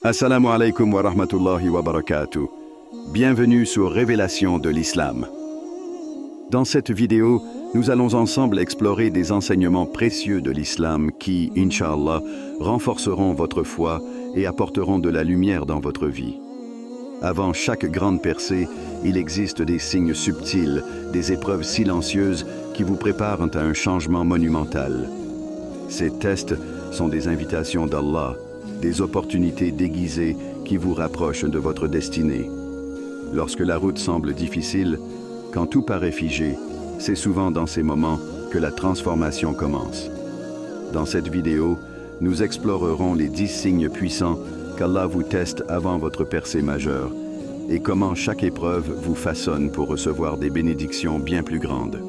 Assalamu alaikum wa rahmatullahi wa barakatuh. Bienvenue sur Révélation de l'Islam. Dans cette vidéo, nous allons ensemble explorer des enseignements précieux de l'Islam qui, Inch'Allah, renforceront votre foi et apporteront de la lumière dans votre vie. Avant chaque grande percée, il existe des signes subtils, des épreuves silencieuses qui vous préparent à un changement monumental. Ces tests sont des invitations d'Allah, des opportunités déguisées qui vous rapprochent de votre destinée. Lorsque la route semble difficile, quand tout paraît figé, c'est souvent dans ces moments que la transformation commence. Dans cette vidéo, nous explorerons les 10 signes puissants qu'Allah vous teste avant votre percée majeure et comment chaque épreuve vous façonne pour recevoir des bénédictions bien plus grandes.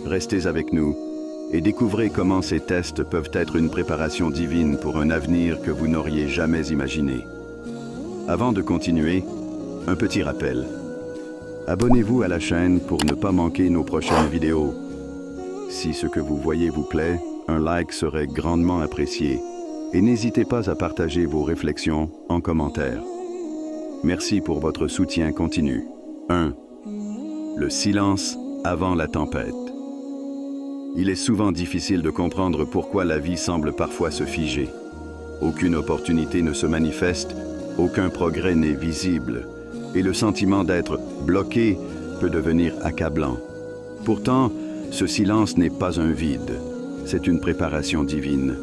Restez avec nous et découvrez comment ces tests peuvent être une préparation divine pour un avenir que vous n'auriez jamais imaginé. Avant de continuer, un petit rappel. Abonnez-vous à la chaîne pour ne pas manquer nos prochaines vidéos. Si ce que vous voyez vous plaît, un like serait grandement apprécié et n'hésitez pas à partager vos réflexions en commentaire. Merci pour votre soutien continu. 1. Le silence avant la tempête. Il est souvent difficile de comprendre pourquoi la vie semble parfois se figer. Aucune opportunité ne se manifeste, aucun progrès n'est visible, et le sentiment d'être bloqué peut devenir accablant. Pourtant, ce silence n'est pas un vide, c'est une préparation divine.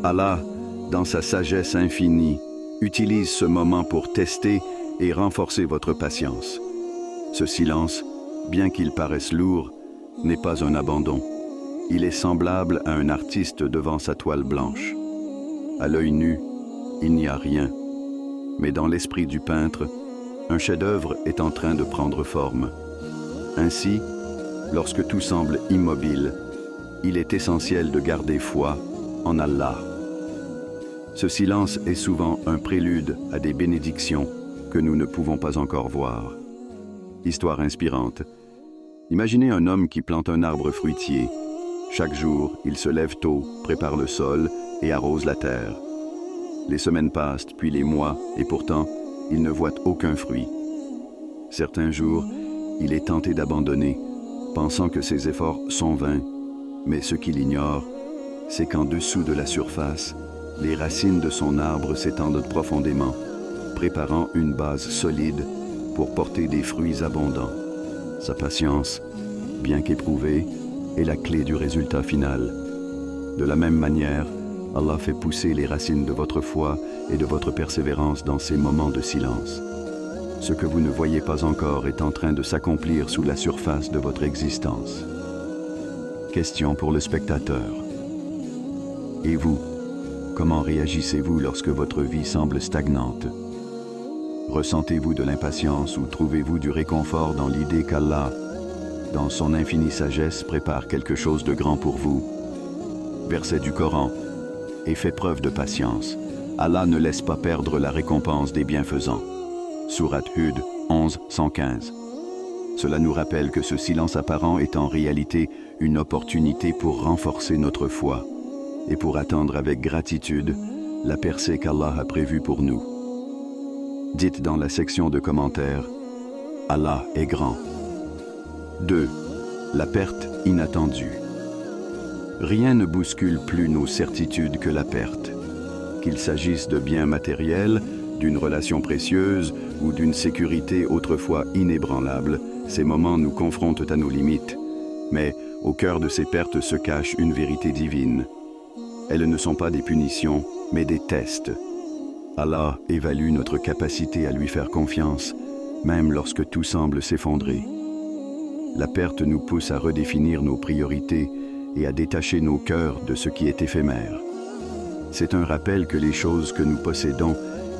Allah, dans sa sagesse infinie, utilise ce moment pour tester et renforcer votre patience. Ce silence, bien qu'il paraisse lourd, n'est pas un abandon. Il est semblable à un artiste devant sa toile blanche. À l'œil nu, il n'y a rien. Mais dans l'esprit du peintre, un chef-d'œuvre est en train de prendre forme. Ainsi, lorsque tout semble immobile, il est essentiel de garder foi en Allah. Ce silence est souvent un prélude à des bénédictions que nous ne pouvons pas encore voir. Histoire inspirante. Imaginez un homme qui plante un arbre fruitier. Chaque jour, il se lève tôt, prépare le sol et arrose la terre. Les semaines passent, puis les mois, et pourtant, il ne voit aucun fruit. Certains jours, il est tenté d'abandonner, pensant que ses efforts sont vains. Mais ce qu'il ignore, c'est qu'en dessous de la surface, les racines de son arbre s'étendent profondément, préparant une base solide pour porter des fruits abondants. Sa patience, bien qu'éprouvée, est la clé du résultat final. De la même manière, Allah fait pousser les racines de votre foi et de votre persévérance dans ces moments de silence. Ce que vous ne voyez pas encore est en train de s'accomplir sous la surface de votre existence. Question pour le spectateur. Et vous, comment réagissez-vous lorsque votre vie semble stagnante? Ressentez-vous de l'impatience ou trouvez-vous du réconfort dans l'idée qu'Allah, dans son infinie sagesse, prépare quelque chose de grand pour vous? Verset du Coran. Et fait preuve de patience. Allah ne laisse pas perdre la récompense des bienfaisants. Sourate Hud 11, 115. Cela nous rappelle que ce silence apparent est en réalité une opportunité pour renforcer notre foi et pour attendre avec gratitude la percée qu'Allah a prévue pour nous. Dites dans la section de commentaires, Allah est grand. 2. La perte inattendue. Rien ne bouscule plus nos certitudes que la perte. Qu'il s'agisse de biens matériels, d'une relation précieuse ou d'une sécurité autrefois inébranlable, ces moments nous confrontent à nos limites. Mais au cœur de ces pertes se cache une vérité divine. Elles ne sont pas des punitions, mais des tests. Allah évalue notre capacité à lui faire confiance, même lorsque tout semble s'effondrer. La perte nous pousse à redéfinir nos priorités et à détacher nos cœurs de ce qui est éphémère. C'est un rappel que les choses que nous possédons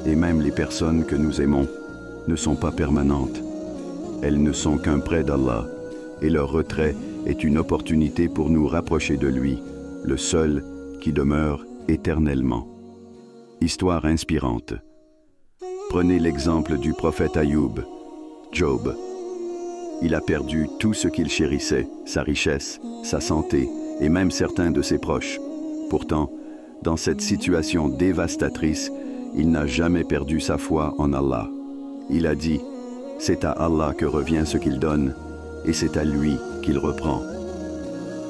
et même les personnes que nous aimons ne sont pas permanentes. Elles ne sont qu'un prêt d'Allah et leur retrait est une opportunité pour nous rapprocher de lui, le seul qui demeure éternellement. Histoire inspirante. Prenez l'exemple du prophète Ayoub, Job. Il a perdu tout ce qu'il chérissait, sa richesse, sa santé et même certains de ses proches. Pourtant, dans cette situation dévastatrice, il n'a jamais perdu sa foi en Allah. Il a dit, c'est à Allah que revient ce qu'il donne, et c'est à lui qu'il reprend.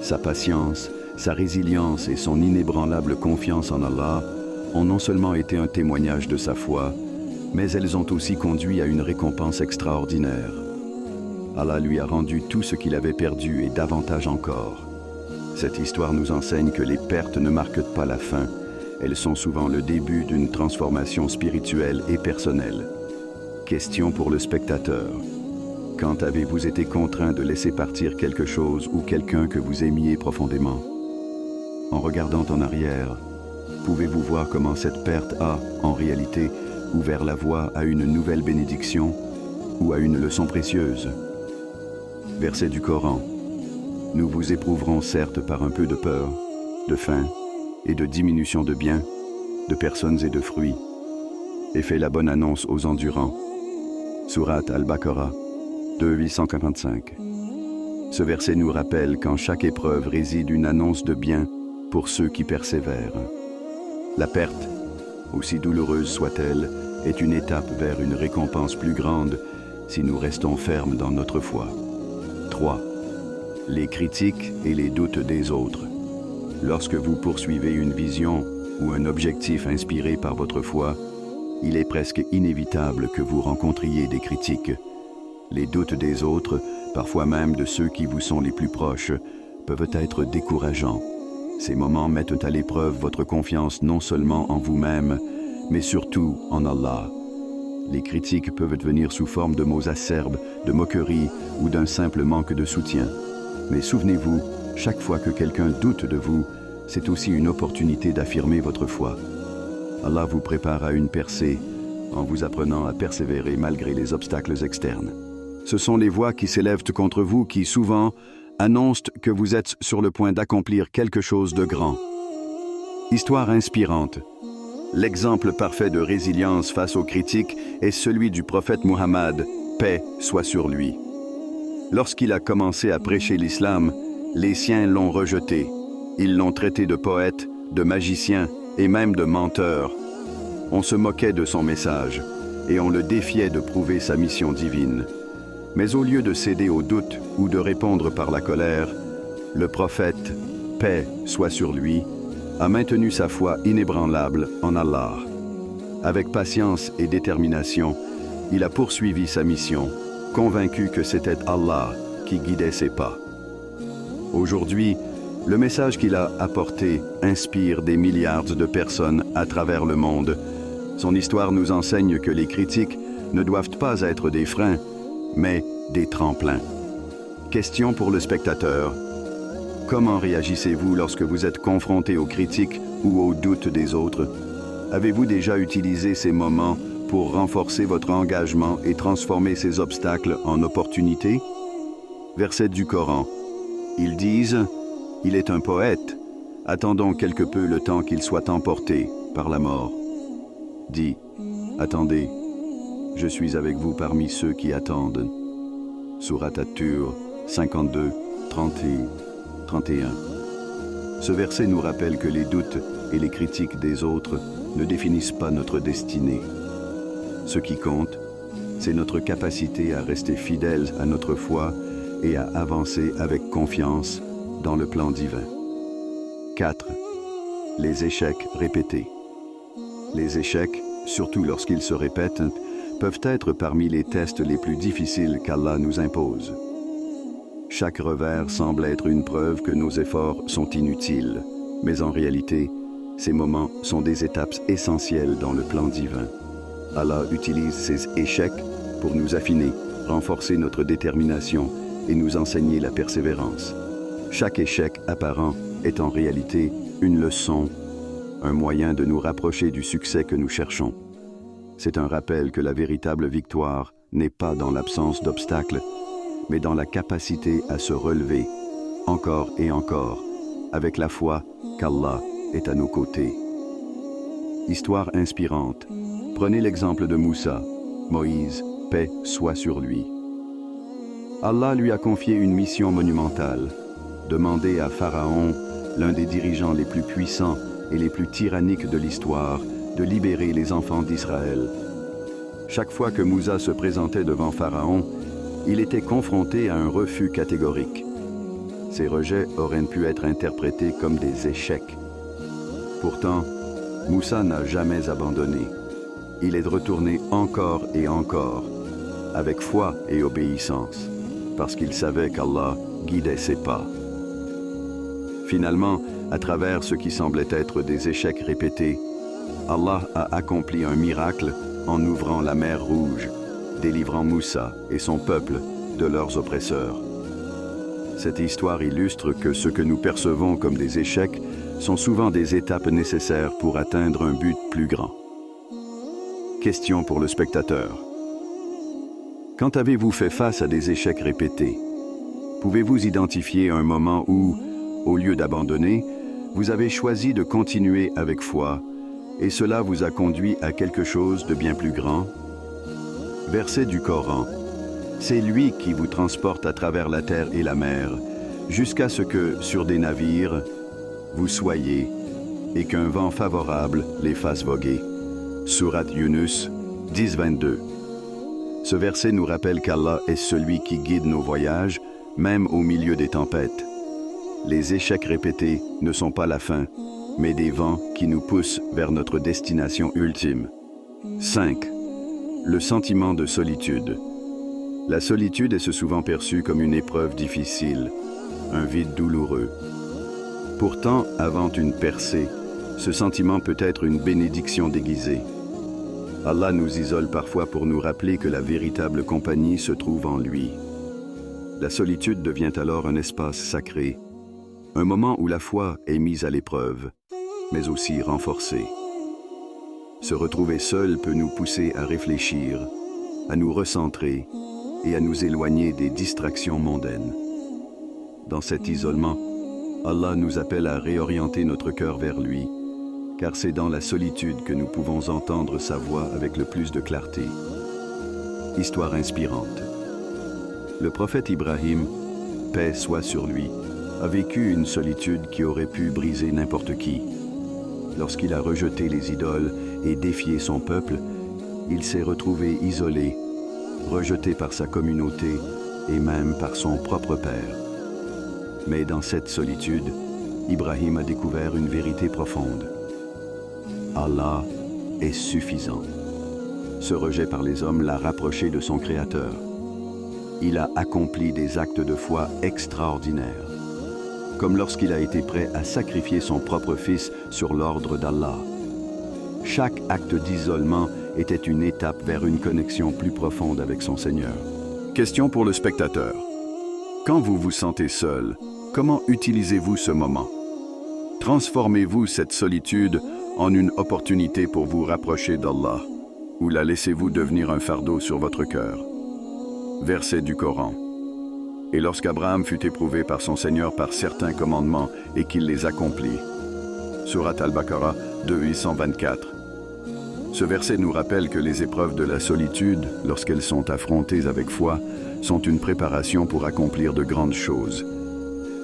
Sa patience, sa résilience et son inébranlable confiance en Allah ont non seulement été un témoignage de sa foi, mais elles ont aussi conduit à une récompense extraordinaire. Allah lui a rendu tout ce qu'il avait perdu et davantage encore. Cette histoire nous enseigne que les pertes ne marquent pas la fin, elles sont souvent le début d'une transformation spirituelle et personnelle. Question pour le spectateur. Quand avez-vous été contraint de laisser partir quelque chose ou quelqu'un que vous aimiez profondément? En regardant en arrière, pouvez-vous voir comment cette perte a, en réalité, ouvert la voie à une nouvelle bénédiction ou à une leçon précieuse? Verset du Coran. Nous vous éprouverons certes par un peu de peur, de faim et de diminution de biens, de personnes et de fruits, et fait la bonne annonce aux endurants. Sourate Al-Baqarah 2:845. Ce verset nous rappelle qu'en chaque épreuve réside une annonce de bien pour ceux qui persévèrent. La perte, aussi douloureuse soit-elle, est une étape vers une récompense plus grande si nous restons fermes dans notre foi. 3. Les critiques et les doutes des autres. Lorsque vous poursuivez une vision ou un objectif inspiré par votre foi, il est presque inévitable que vous rencontriez des critiques. Les doutes des autres, parfois même de ceux qui vous sont les plus proches, peuvent être décourageants. Ces moments mettent à l'épreuve votre confiance non seulement en vous-même, mais surtout en Allah. Les critiques peuvent venir sous forme de mots acerbes, de moqueries ou d'un simple manque de soutien. Mais souvenez-vous, chaque fois que quelqu'un doute de vous, c'est aussi une opportunité d'affirmer votre foi. Allah vous prépare à une percée en vous apprenant à persévérer malgré les obstacles externes. Ce sont les voix qui s'élèvent contre vous qui, souvent, annoncent que vous êtes sur le point d'accomplir quelque chose de grand. Histoire inspirante. L'exemple parfait de résilience face aux critiques est celui du prophète Muhammad, paix soit sur lui. Lorsqu'il a commencé à prêcher l'islam, les siens l'ont rejeté. Ils l'ont traité de poète, de magicien et même de menteur. On se moquait de son message et on le défiait de prouver sa mission divine. Mais au lieu de céder au doute ou de répondre par la colère, le prophète, paix soit sur lui, a maintenu sa foi inébranlable en Allah. Avec patience et détermination, il a poursuivi sa mission, convaincu que c'était Allah qui guidait ses pas. Aujourd'hui, le message qu'il a apporté inspire des milliards de personnes à travers le monde. Son histoire nous enseigne que les critiques ne doivent pas être des freins, mais des tremplins. Question pour le spectateur. Comment réagissez-vous lorsque vous êtes confronté aux critiques ou aux doutes des autres? Avez-vous déjà utilisé ces moments pour renforcer votre engagement et transformer ces obstacles en opportunités? Verset du Coran. Ils disent, « Il est un poète, attendons quelque peu le temps qu'il soit emporté par la mort. » Dis, « Attendez, je suis avec vous parmi ceux qui attendent. » Sourate At-Tur 52, 30 et 31. Ce verset nous rappelle que les doutes et les critiques des autres ne définissent pas notre destinée. Ce qui compte, c'est notre capacité à rester fidèles à notre foi et à avancer avec confiance dans le plan divin. 4. Les échecs répétés. Les échecs, surtout lorsqu'ils se répètent, peuvent être parmi les tests les plus difficiles qu'Allah nous impose. Chaque revers semble être une preuve que nos efforts sont inutiles, mais en réalité, ces moments sont des étapes essentielles dans le plan divin. Allah utilise ces échecs pour nous affiner, renforcer notre détermination et nous enseigner la persévérance. Chaque échec apparent est en réalité une leçon, un moyen de nous rapprocher du succès que nous cherchons. C'est un rappel que la véritable victoire n'est pas dans l'absence d'obstacles, mais dans la capacité à se relever, encore et encore, avec la foi qu'Allah est à nos côtés. Histoire inspirante. Prenez l'exemple de Moussa, Moïse, paix soit sur lui. Allah lui a confié une mission monumentale, demander à Pharaon, l'un des dirigeants les plus puissants et les plus tyranniques de l'histoire, de libérer les enfants d'Israël. Chaque fois que Moussa se présentait devant Pharaon, il était confronté à un refus catégorique. Ces rejets auraient pu être interprétés comme des échecs. Pourtant, Moussa n'a jamais abandonné. Il est retourné encore et encore, avec foi et obéissance, parce qu'il savait qu'Allah guidait ses pas. Finalement, à travers ce qui semblait être des échecs répétés, Allah a accompli un miracle en ouvrant la mer Rouge, délivrant Moussa et son peuple de leurs oppresseurs. Cette histoire illustre que ce que nous percevons comme des échecs sont souvent des étapes nécessaires pour atteindre un but plus grand. Question pour le spectateur. Quand avez-vous fait face à des échecs répétés? Pouvez-vous identifier un moment où, au lieu d'abandonner, vous avez choisi de continuer avec foi et cela vous a conduit à quelque chose de bien plus grand? Verset du Coran. C'est lui qui vous transporte à travers la terre et la mer, jusqu'à ce que, sur des navires, vous soyez et qu'un vent favorable les fasse voguer. Sourate Yunus 10-22. Ce verset nous rappelle qu'Allah est celui qui guide nos voyages, même au milieu des tempêtes. Les échecs répétés ne sont pas la fin, mais des vents qui nous poussent vers notre destination ultime. 5. Le sentiment de solitude. La solitude est souvent perçue comme une épreuve difficile, un vide douloureux. Pourtant, avant une percée, ce sentiment peut être une bénédiction déguisée. Allah nous isole parfois pour nous rappeler que la véritable compagnie se trouve en lui. La solitude devient alors un espace sacré, un moment où la foi est mise à l'épreuve, mais aussi renforcée. Se retrouver seul peut nous pousser à réfléchir, à nous recentrer et à nous éloigner des distractions mondaines. Dans cet isolement, Allah nous appelle à réorienter notre cœur vers lui, car c'est dans la solitude que nous pouvons entendre sa voix avec le plus de clarté. Histoire inspirante. Le prophète Ibrahim, paix soit sur lui, a vécu une solitude qui aurait pu briser n'importe qui. Lorsqu'il a rejeté les idoles et défié son peuple, il s'est retrouvé isolé, rejeté par sa communauté et même par son propre père. Mais dans cette solitude, Ibrahim a découvert une vérité profonde. Allah est suffisant. Ce rejet par les hommes l'a rapproché de son Créateur. Il a accompli des actes de foi extraordinaires, comme lorsqu'il a été prêt à sacrifier son propre fils sur l'ordre d'Allah. Chaque acte d'isolement était une étape vers une connexion plus profonde avec son Seigneur. Question pour le spectateur. Quand vous vous sentez seul, comment utilisez-vous ce moment? Transformez-vous cette solitude en une opportunité pour vous rapprocher d'Allah, ou la laissez-vous devenir un fardeau sur votre cœur? Verset du Coran. Et lorsqu'Abraham fut éprouvé par son Seigneur par certains commandements et qu'il les accomplit. Sourate Al-Baqarah 2:124. Ce verset nous rappelle que les épreuves de la solitude, lorsqu'elles sont affrontées avec foi, sont une préparation pour accomplir de grandes choses.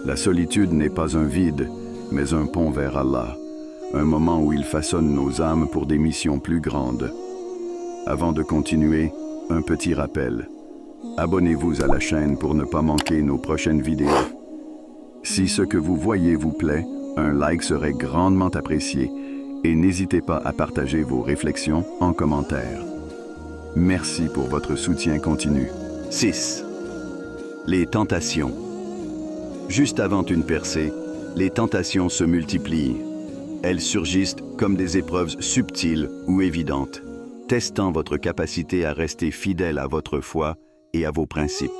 La solitude n'est pas un vide, mais un pont vers Allah, un moment où il façonne nos âmes pour des missions plus grandes. Avant de continuer, un petit rappel. Abonnez-vous à la chaîne pour ne pas manquer nos prochaines vidéos. Si ce que vous voyez vous plaît, un like serait grandement apprécié et n'hésitez pas à partager vos réflexions en commentaire. Merci pour votre soutien continu. 6. Les tentations. Juste avant une percée, les tentations se multiplient. Elles surgissent comme des épreuves subtiles ou évidentes, testant votre capacité à rester fidèle à votre foi et à vos principes.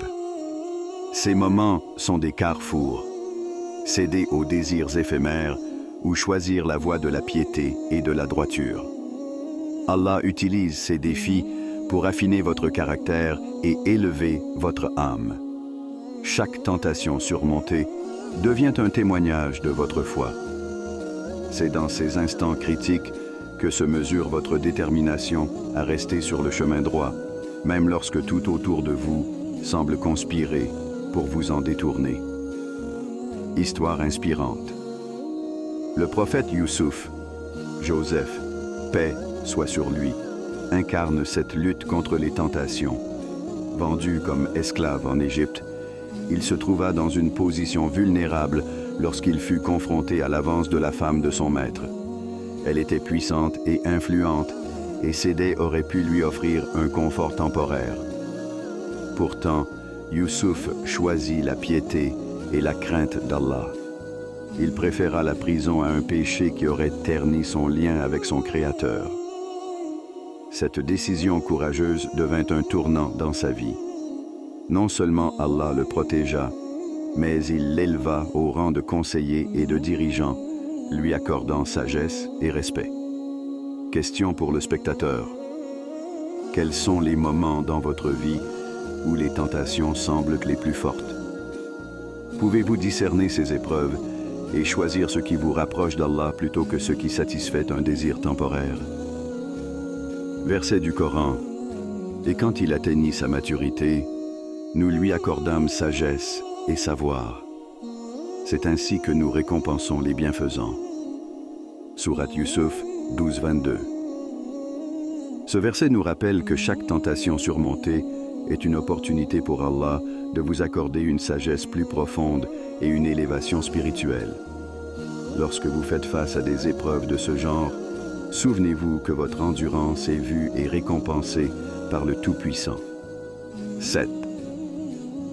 Ces moments sont des carrefours. Céder aux désirs éphémères ou choisir la voie de la piété et de la droiture. Allah utilise ces défis pour affiner votre caractère et élever votre âme. Chaque tentation surmontée devient un témoignage de votre foi. C'est dans ces instants critiques que se mesure votre détermination à rester sur le chemin droit, même lorsque tout autour de vous semble conspirer pour vous en détourner. Histoire inspirante. Le prophète Youssouf, Joseph, paix soit sur lui, incarne cette lutte contre les tentations. Vendu comme esclave en Égypte, il se trouva dans une position vulnérable lorsqu'il fut confronté à l'avance de la femme de son maître. Elle était puissante et influente, et Sédé aurait pu lui offrir un confort temporaire. Pourtant, Youssouf choisit la piété et la crainte d'Allah. Il préféra la prison à un péché qui aurait terni son lien avec son Créateur. Cette décision courageuse devint un tournant dans sa vie. Non seulement Allah le protégea, mais il l'éleva au rang de conseiller et de dirigeant, lui accordant sagesse et respect. Question pour le spectateur. Quels sont les moments dans votre vie où les tentations semblent les plus fortes? Pouvez-vous discerner ces épreuves et choisir ce qui vous rapproche d'Allah plutôt que ce qui satisfait un désir temporaire? Verset du Coran. Et quand il atteignit sa maturité, nous lui accordâmes sagesse et savoir. C'est ainsi que nous récompensons les bienfaisants. Sourate Youssouf 12-22. Ce verset nous rappelle que chaque tentation surmontée est une opportunité pour Allah de vous accorder une sagesse plus profonde et une élévation spirituelle. Lorsque vous faites face à des épreuves de ce genre, souvenez-vous que votre endurance est vue et récompensée par le Tout-Puissant. 7.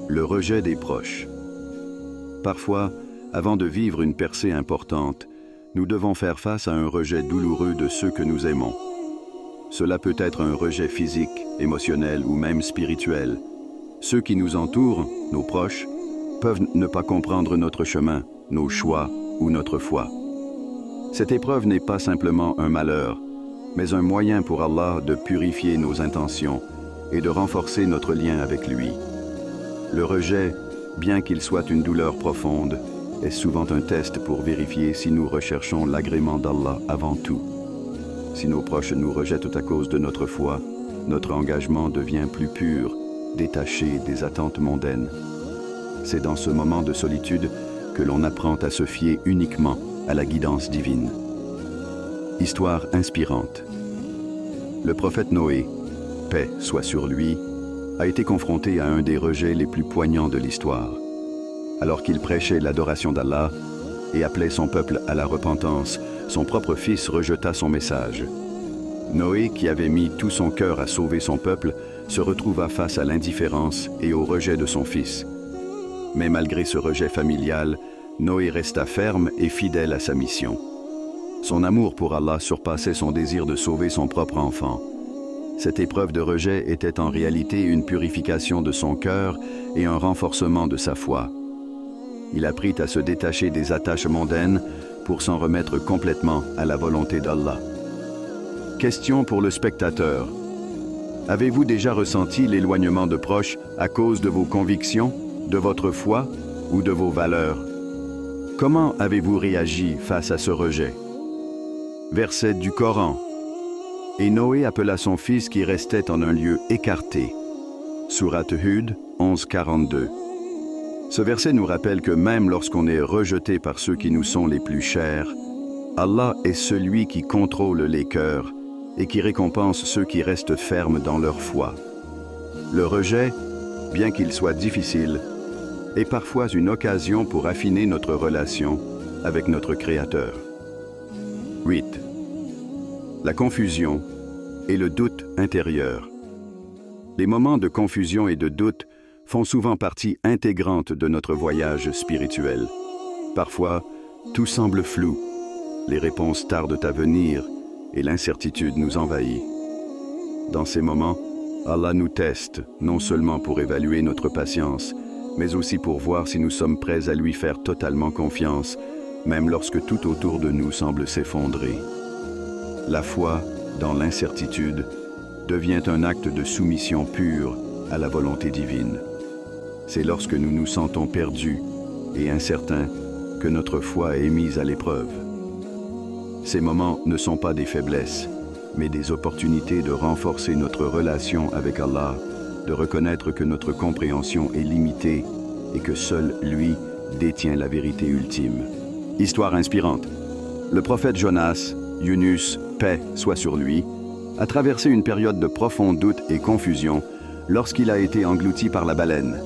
Le rejet des proches. Parfois, avant de vivre une percée importante, nous devons faire face à un rejet douloureux de ceux que nous aimons. Cela peut être un rejet physique, émotionnel ou même spirituel. Ceux qui nous entourent, nos proches, peuvent ne pas comprendre notre chemin, nos choix ou notre foi. Cette épreuve n'est pas simplement un malheur, mais un moyen pour Allah de purifier nos intentions et de renforcer notre lien avec lui. Le rejet, bien qu'il soit une douleur profonde, est souvent un test pour vérifier si nous recherchons l'agrément d'Allah avant tout. Si nos proches nous rejettent à cause de notre foi, notre engagement devient plus pur, détaché des attentes mondaines. C'est dans ce moment de solitude que l'on apprend à se fier uniquement à la guidance divine. Histoire inspirante. Le prophète Noé, paix soit sur lui, a été confronté à un des rejets les plus poignants de l'histoire. Alors qu'il prêchait l'adoration d'Allah et appelait son peuple à la repentance, son propre fils rejeta son message. Noé, qui avait mis tout son cœur à sauver son peuple, se retrouva face à l'indifférence et au rejet de son fils. Mais malgré ce rejet familial, Noé resta ferme et fidèle à sa mission. Son amour pour Allah surpassait son désir de sauver son propre enfant. Cette épreuve de rejet était en réalité une purification de son cœur et un renforcement de sa foi. Il apprit à se détacher des attaches mondaines pour s'en remettre complètement à la volonté d'Allah. Question pour le spectateur. Avez-vous déjà ressenti l'éloignement de proches à cause de vos convictions, de votre foi ou de vos valeurs? Comment avez-vous réagi face à ce rejet? Verset du Coran. Et Noé appela son fils qui restait en un lieu écarté. Sourate Hud 11-42. Ce verset nous rappelle que même lorsqu'on est rejeté par ceux qui nous sont les plus chers, Allah est celui qui contrôle les cœurs et qui récompense ceux qui restent fermes dans leur foi. Le rejet, bien qu'il soit difficile, est parfois une occasion pour affiner notre relation avec notre Créateur. 8. La confusion et le doute intérieur. Les moments de confusion et de doute font souvent partie intégrante de notre voyage spirituel. Parfois, tout semble flou, les réponses tardent à venir et l'incertitude nous envahit. Dans ces moments, Allah nous teste, non seulement pour évaluer notre patience, mais aussi pour voir si nous sommes prêts à lui faire totalement confiance, même lorsque tout autour de nous semble s'effondrer. La foi, dans l'incertitude, devient un acte de soumission pure à la volonté divine. C'est lorsque nous nous sentons perdus et incertains que notre foi est mise à l'épreuve. Ces moments ne sont pas des faiblesses, mais des opportunités de renforcer notre relation avec Allah, de reconnaître que notre compréhension est limitée et que seul lui détient la vérité ultime. Histoire inspirante. Le prophète Jonas, Yunus, paix soit sur lui, a traversé une période de profond doute et confusion lorsqu'il a été englouti par la baleine.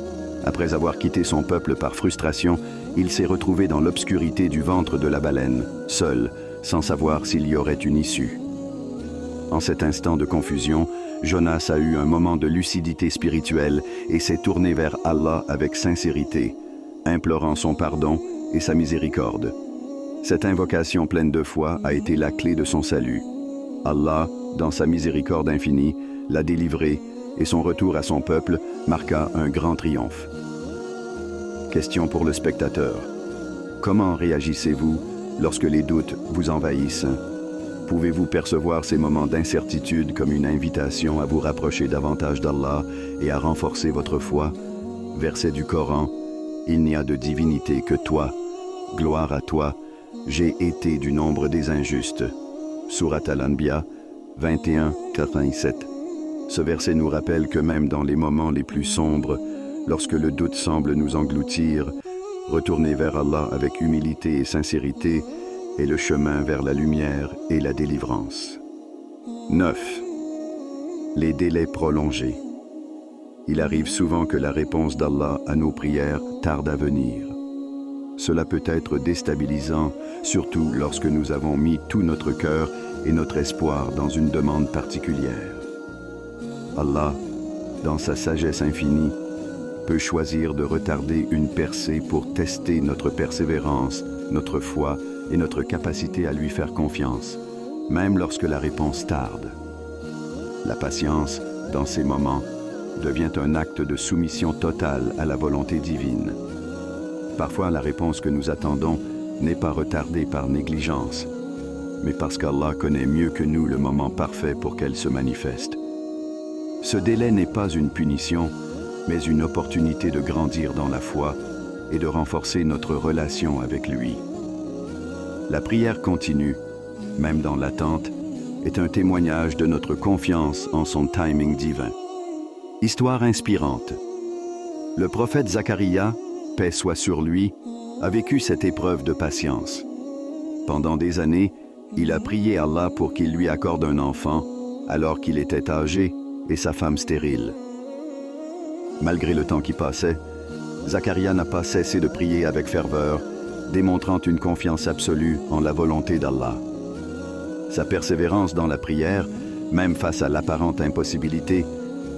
Après avoir quitté son peuple par frustration, il s'est retrouvé dans l'obscurité du ventre de la baleine, seul, sans savoir s'il y aurait une issue. En cet instant de confusion, Jonas a eu un moment de lucidité spirituelle et s'est tourné vers Allah avec sincérité, implorant son pardon et sa miséricorde. Cette invocation pleine de foi a été la clé de son salut. Allah, dans sa miséricorde infinie, l'a délivré et son retour à son peuple marqua un grand triomphe. Question pour le spectateur. Comment réagissez-vous lorsque les doutes vous envahissent? Pouvez-vous percevoir ces moments d'incertitude comme une invitation à vous rapprocher davantage d'Allah et à renforcer votre foi? Verset du Coran: Il n'y a de divinité que toi. Gloire à toi. J'ai été du nombre des injustes. Surat Al-Anbiya 21-87. Ce verset nous rappelle que même dans les moments les plus sombres, lorsque le doute semble nous engloutir, retourner vers Allah avec humilité et sincérité est le chemin vers la lumière et la délivrance. 9. Les délais prolongés. Il arrive souvent que la réponse d'Allah à nos prières tarde à venir. Cela peut être déstabilisant, surtout lorsque nous avons mis tout notre cœur et notre espoir dans une demande particulière. Allah, dans sa sagesse infinie, peut choisir de retarder une percée pour tester notre persévérance, notre foi et notre capacité à lui faire confiance, même lorsque la réponse tarde. La patience, dans ces moments, devient un acte de soumission totale à la volonté divine. Parfois, la réponse que nous attendons n'est pas retardée par négligence, mais parce qu'Allah connaît mieux que nous le moment parfait pour qu'elle se manifeste. Ce délai n'est pas une punition, mais une opportunité de grandir dans la foi et de renforcer notre relation avec lui. La prière continue, même dans l'attente, est un témoignage de notre confiance en son timing divin. Histoire inspirante. Le prophète Zacharia, paix soit sur lui, a vécu cette épreuve de patience. Pendant des années, il a prié Allah pour qu'il lui accorde un enfant, alors qu'il était âgé et sa femme stérile. Malgré le temps qui passait, Zacharia n'a pas cessé de prier avec ferveur, démontrant une confiance absolue en la volonté d'Allah. Sa persévérance dans la prière, même face à l'apparente impossibilité,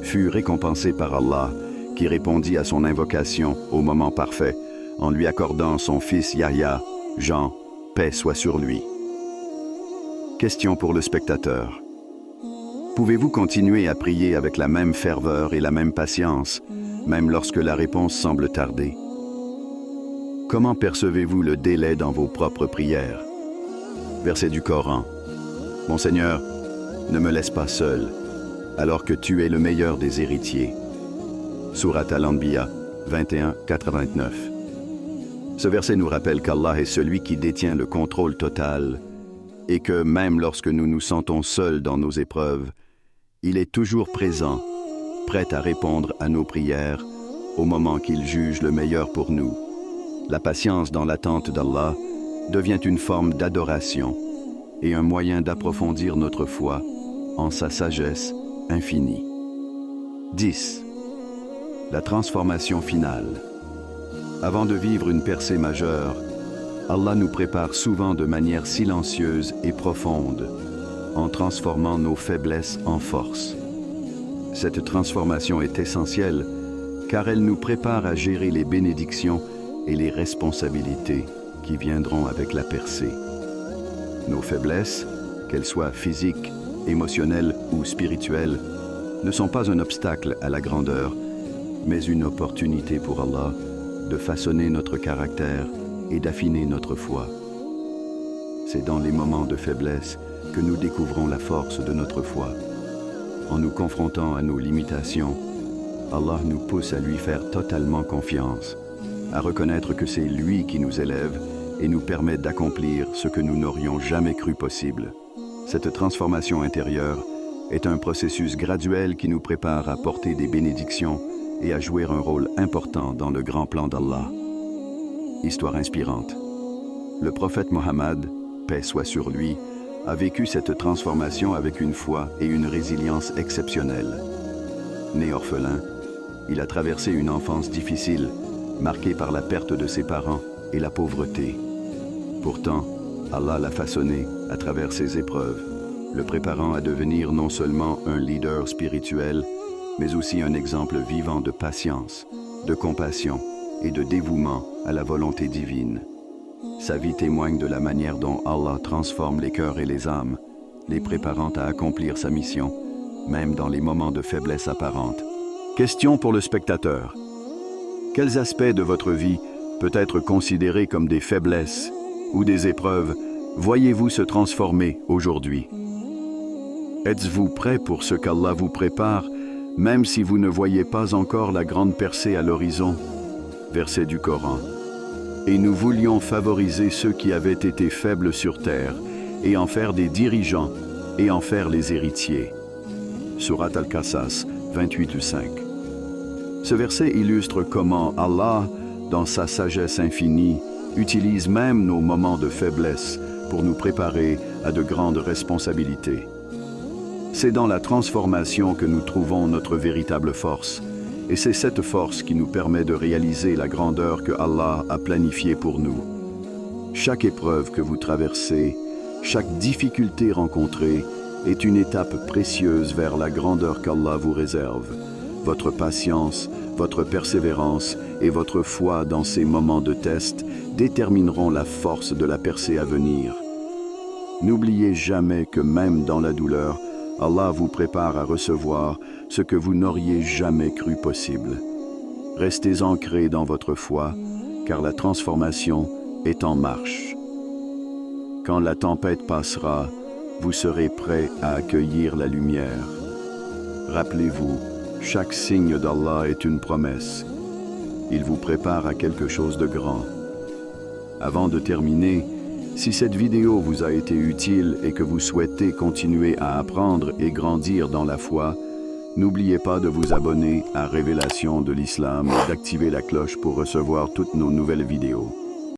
fut récompensée par Allah, qui répondit à son invocation au moment parfait, en lui accordant son fils Yahya, Jean, paix soit sur lui. Question pour le spectateur. Pouvez-vous continuer à prier avec la même ferveur et la même patience, même lorsque la réponse semble tarder? Comment percevez-vous le délai dans vos propres prières? Verset du Coran. Mon Seigneur, ne me laisse pas seul, alors que tu es le meilleur des héritiers. Surat Al-Anbiya 21-89. Ce verset nous rappelle qu'Allah est celui qui détient le contrôle total et que même lorsque nous nous sentons seuls dans nos épreuves, il est toujours présent, prêt à répondre à nos prières au moment qu'il juge le meilleur pour nous. La patience dans l'attente d'Allah devient une forme d'adoration et un moyen d'approfondir notre foi en sa sagesse infinie. 10. La transformation finale. Avant de vivre une percée majeure, Allah nous prépare souvent de manière silencieuse et profonde, en transformant nos faiblesses en force. Cette transformation est essentielle car elle nous prépare à gérer les bénédictions et les responsabilités qui viendront avec la percée. Nos faiblesses, qu'elles soient physiques, émotionnelles ou spirituelles, ne sont pas un obstacle à la grandeur, mais une opportunité pour Allah de façonner notre caractère et d'affiner notre foi. C'est dans les moments de faiblesse que nous découvrons la force de notre foi. En nous confrontant à nos limitations, Allah nous pousse à lui faire totalement confiance, à reconnaître que c'est lui qui nous élève et nous permet d'accomplir ce que nous n'aurions jamais cru possible. Cette transformation intérieure est un processus graduel qui nous prépare à porter des bénédictions et à jouer un rôle important dans le grand plan d'Allah. Histoire inspirante. Le prophète Mohammed, paix soit sur lui, a vécu cette transformation avec une foi et une résilience exceptionnelles. Né orphelin, il a traversé une enfance difficile, marquée par la perte de ses parents et la pauvreté. Pourtant, Allah l'a façonné à travers ses épreuves, le préparant à devenir non seulement un leader spirituel, mais aussi un exemple vivant de patience, de compassion et de dévouement à la volonté divine. Sa vie témoigne de la manière dont Allah transforme les cœurs et les âmes, les préparant à accomplir sa mission, même dans les moments de faiblesse apparente. Question pour le spectateur. Quels aspects de votre vie peut être considérés comme des faiblesses ou des épreuves voyez-vous se transformer aujourd'hui? Êtes-vous prêt pour ce qu'Allah vous prépare, même si vous ne voyez pas encore la grande percée à l'horizon? Verset du Coran. Et nous voulions favoriser ceux qui avaient été faibles sur terre, et en faire des dirigeants, et en faire les héritiers. Surat Al-Qasas 28:5. Ce verset illustre comment Allah, dans sa sagesse infinie, utilise même nos moments de faiblesse pour nous préparer à de grandes responsabilités. C'est dans la transformation que nous trouvons notre véritable force, et c'est cette force qui nous permet de réaliser la grandeur que Allah a planifiée pour nous. Chaque épreuve que vous traversez, chaque difficulté rencontrée est une étape précieuse vers la grandeur qu'Allah vous réserve. Votre patience, votre persévérance et votre foi dans ces moments de test détermineront la force de la percée à venir. N'oubliez jamais que même dans la douleur, Allah vous prépare à recevoir ce que vous n'auriez jamais cru possible. Restez ancrés dans votre foi, car la transformation est en marche. Quand la tempête passera, vous serez prêts à accueillir la lumière. Rappelez-vous, chaque signe d'Allah est une promesse. Il vous prépare à quelque chose de grand. Avant de terminer, si cette vidéo vous a été utile et que vous souhaitez continuer à apprendre et grandir dans la foi, n'oubliez pas de vous abonner à Révélation de l'Islam et d'activer la cloche pour recevoir toutes nos nouvelles vidéos.